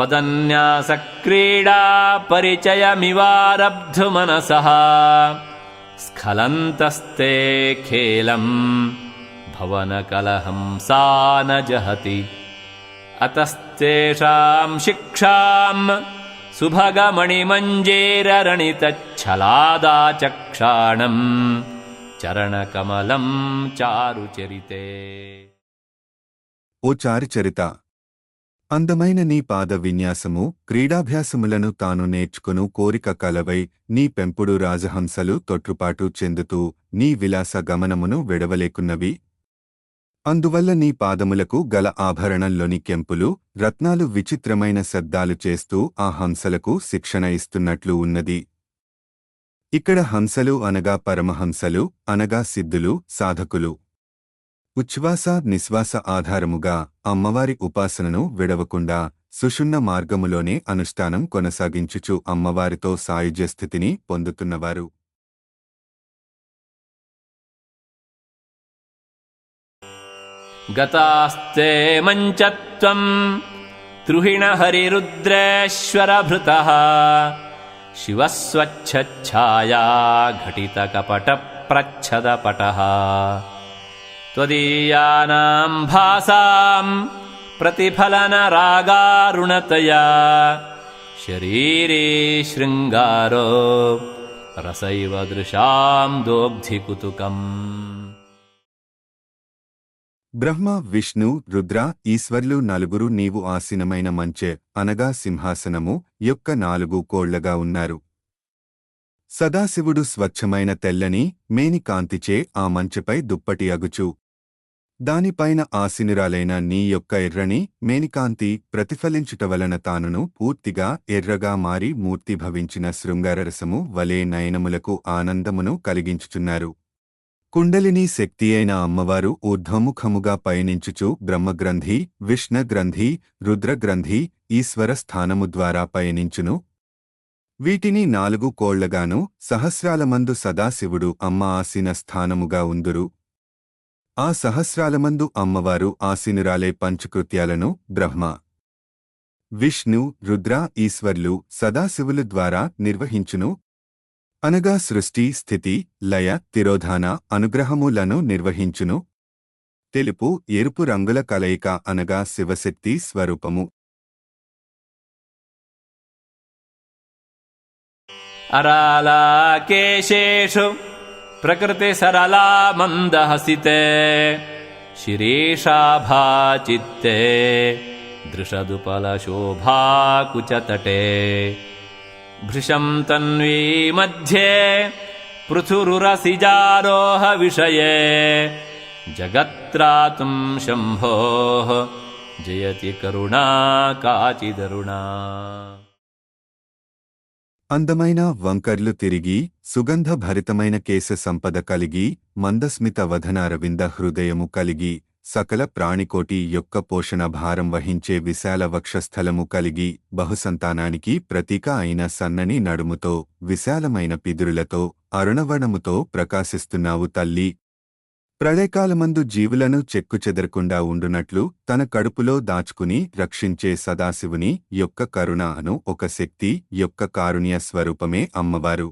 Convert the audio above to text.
పదన్యాసక్రీడా పరిచయమివారబ్ధుమనసః స్ఖలంతస్తే ఖేలం భవనకలహం సా న జహతి అతస్తేషాం శిక్షాం సుభగమణిమంజేరరణితచ్ఛలాదాచక్షాణం చరణకమలం చారుచరితే. ఓ చారుచరిత, అందమైన నీ పాద విన్యాసము క్రీడాభ్యాసములను తాను నేర్చుకును కోరిక కలవై నీ పెంపుడు రాజహంసలు తొట్రుపాటు చెందుతూ నీ విలాస గమనమును విడవలేకున్నవి. అందువల్ల నీ పాదములకు గల ఆభరణంలోని కెంపులు రత్నాలు విచిత్రమైన శబ్దాలు చేస్తూ ఆ హంసలకు శిక్షణ ఇస్తున్నట్లు ఉన్నది. ఇక్కడ హంసలు అనగా పరమహంసలు అనగా సిద్ధులు, సాధకులు. ఉచ్ఛ్వాస నిశ్వాస ఆధారముగా అమ్మవారి ఉపాసనను విడవకుండా సుషుమ్న మార్గములోనే అనుష్ఠానం కొనసాగించుచు అమ్మవారితో సాయుజ్యస్థితిని పొందుతున్నవారు. గతాస్తే మంచత్వం త్రుహిణ హరిరుద్రేశ్వరభృతః శివస్వచ్ఛఛాయా ఘటితకపట ప్రచ్ఛదపటః త్వదీయానాం భాసాం ప్రతిఫలన రాగారుణతయా శరీరే శృంగారో రసైవ దృశాం దోగ్ధికుతుకం. బ్రహ్మ, విష్ణు, రుద్ర, ఈశ్వర్లు నలుగురు నీవు ఆసీనమైన మంచె అనగా సింహాసనము యొక్క 4 కోళ్లగా ఉన్నారు. సదాశివుడు స్వచ్ఛమైన తెల్లని మేని కాంతిచే ఆ మంచెపై దుప్పటి అగుచు దానిపైన ఆసీనురాలైన నీ యొక్క ఎర్రని మేనికాంతి ప్రతిఫలించుటవలన తానును పూర్తిగా ఎర్రగా మారి మూర్తిభవించిన శృంగారరసము వలె నయనములకు ఆనందమును కలిగించుచున్నారు. కుండలిని శక్తి అయిన అమ్మవారు ఊర్ధ్వముఖముగా పయనించుచు బ్రహ్మగ్రంథి, విష్ణగ్రంథి, రుద్రగ్రంథి, ఈశ్వర స్థానము ద్వారా పయనించును. వీటిని 4 కోళ్లగాను సహస్రాలమందు సదాశివుడు అమ్మ ఆసీన స్థానముగా ఉందురు. ఆ సహస్రాలమందు అమ్మవారు ఆసీనురాలే పంచకృత్యాలను బ్రహ్మ, విష్ణు, రుద్ర, ఈశ్వర్లు, సదాశివులు ద్వారా నిర్వహించును. అనగా సృష్టి, స్థితి, లయ, తిరోధాన, అనుగ్రహములను నిర్వహించును. తెలుపు, ఎరుపు రంగుల కలయిక అనగా శివశక్తి స్వరూపము. అరాళకేశేషు ప్రకృతి సరళా మందహసితే శిరీషాభాచిత్తే దృషదుపలశోభాకుచతటే భృశం తన్వీ మధ్యే పృథురురసిజారోహ విషయే జగత్రాతుం శంభోః జయతి కరుణా కాచిదరుణా. అందమైన వంకర్లు తిరిగి సుగంధభరితమైన కేశ సంపద కలిగి మందస్మిత వదనారవింద హృదయము కలిగి సకల ప్రాణికోటి యొక్క పోషణ భారం వహించే విశాల వక్షస్థలము కలిగి బహుసంతానానికి ప్రతీక అయిన సన్నని నడుముతో విశాలమైన పిదురులతో అరుణవర్ణముతో ప్రకాశిస్తున్నావు తల్లి. ప్రళయకాలమందు జీవులను చెక్కుచెదరకుండా ఉండునట్లు తన కడుపులో దాచుకుని రక్షించే సదాశివుని యొక్క కరుణ అను ఒక శక్తి యొక్క కారుణ్య స్వరూపమే అమ్మవారు.